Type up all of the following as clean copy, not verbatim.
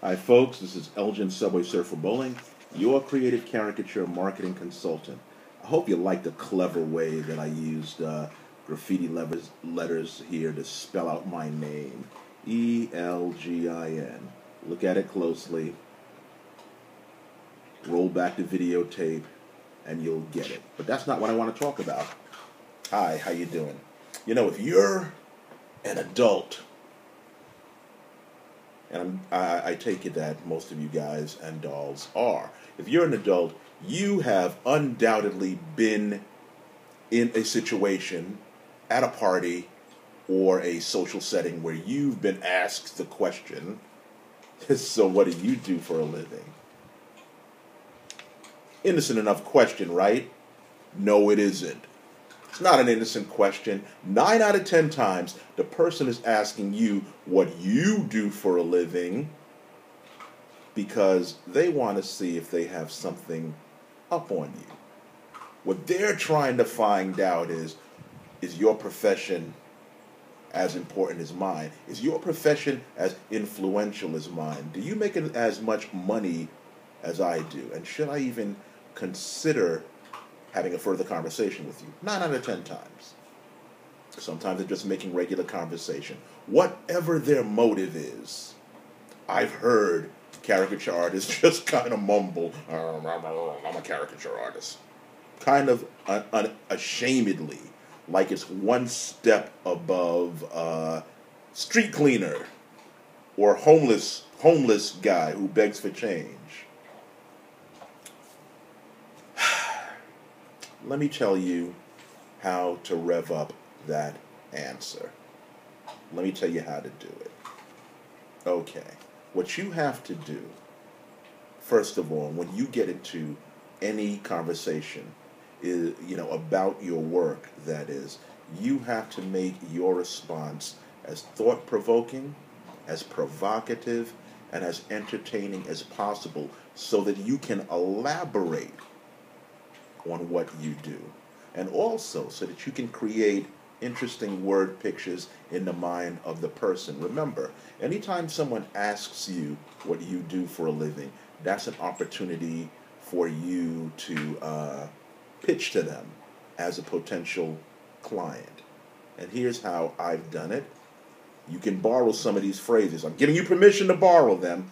Hi, folks. This is Elgin Subway Surfer Bowling, your creative caricature marketing consultant. I hope you like the clever way that I used graffiti letters here to spell out my name. Elgin. Look at it closely. Roll back the videotape, and you'll get it. But that's not what I want to talk about. Hi, how you doing? You know, if you're an adult, and I take it that most of you guys and dolls are. If you're an adult, you have undoubtedly been in a situation at a party or a social setting where you've been asked the question, so what do you do for a living? Innocent enough question, right? No, it isn't. It's not an innocent question. 9 out of 10 times, the person is asking you what you do for a living because they want to see if they have something up on you. What they're trying to find out is your profession as important as mine? Is your profession as influential as mine? Do you make as much money as I do? And should I even consider having a further conversation with you? 9 out of 10 times. Sometimes they're just making regular conversation. Whatever their motive is, I've heard caricature artists just kind of mumble, I'm a caricature artist. Kind of unashamedly, like it's one step above street cleaner or homeless guy who begs for change. Let me tell you how to rev up that answer. Let me tell you how to do it. Okay. What you have to do, first of all, when you get into any conversation, is, about your work, that is, you have to make your response as thought-provoking, as provocative, and as entertaining as possible so that you can elaborate on what you do, and also so that you can create interesting word pictures in the mind of the person. Remember, anytime someone asks you what you do for a living, that's an opportunity for you to pitch to them as a potential client. And here's how I've done it. You can borrow some of these phrases. I'm giving you permission to borrow them,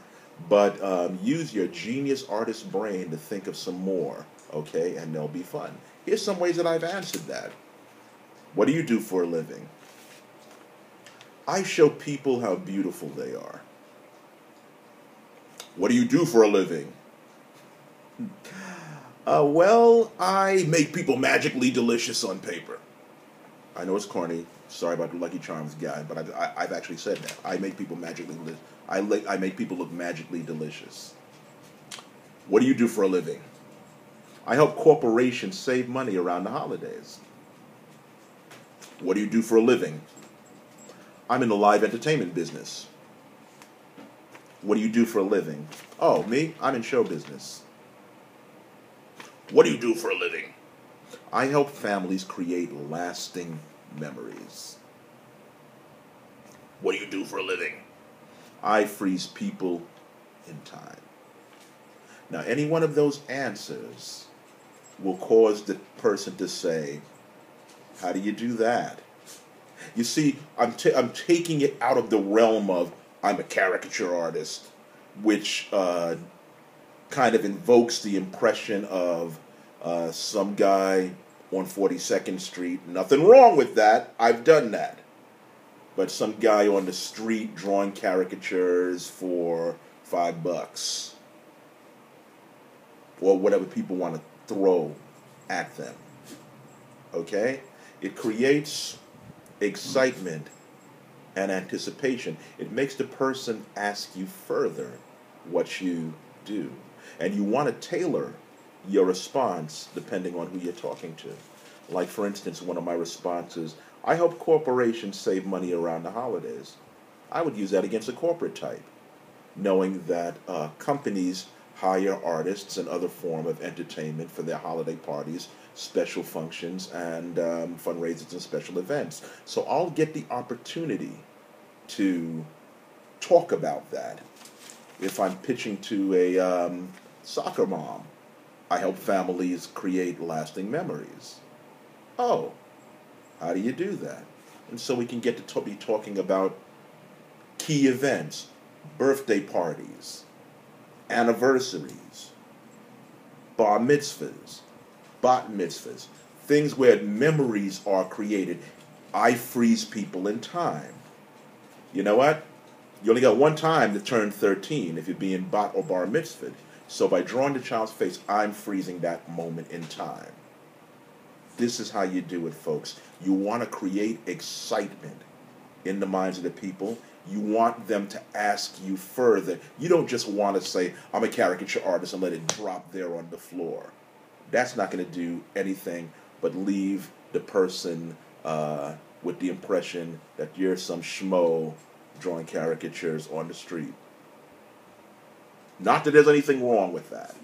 but use your genius artist brain to think of some more, okay? And they'll be fun. Here's some ways that I've answered that. What do you do for a living? I show people how beautiful they are. What do you do for a living? Well, I make people magically delicious on paper. I know it's corny. Sorry about the Lucky Charms guy, but I've actually said that. I make people I make people look magically delicious. What do you do for a living? I help corporations save money around the holidays. What do you do for a living? I'm in the live entertainment business. What do you do for a living? Oh, me? I'm in show business. What do you do for a living? I help families create lasting memories. What do you do for a living? I freeze people in time. Now, any one of those answers will cause the person to say, how do you do that? You see, I'm taking it out of the realm of I'm a caricature artist, which kind of invokes the impression of some guy on 42nd Street. Nothing wrong with that. I've done that. But some guy on the street drawing caricatures for $5 or whatever people want to throw at them. Okay? It creates excitement and anticipation. It makes the person ask you further what you do. And you want to tailor your response depending on who you're talking to. Like, for instance, one of my responses, I help corporations save money around the holidays. I would use that against a corporate type, knowing that companies hire artists and other form of entertainment for their holiday parties, special functions, and fundraisers and special events. So I'll get the opportunity to talk about that If I'm pitching to a soccer mom, I help families create lasting memories. Oh, how do you do that? And so we can get to be talking about key events, birthday parties, anniversaries, bar mitzvahs, bat mitzvahs, things where memories are created. I freeze people in time. You know what? You only got one time to turn 13 if you're being bat or bar mitzvah. So by drawing the child's face, I'm freezing that moment in time. This is how you do it, folks. You want to create excitement in the minds of the people. You want them to ask you further. You don't just want to say, I'm a caricature artist, and let it drop there on the floor. That's not going to do anything but leave the person with the impression that you're some schmo drawing caricatures on the street. Not that there's anything wrong with that.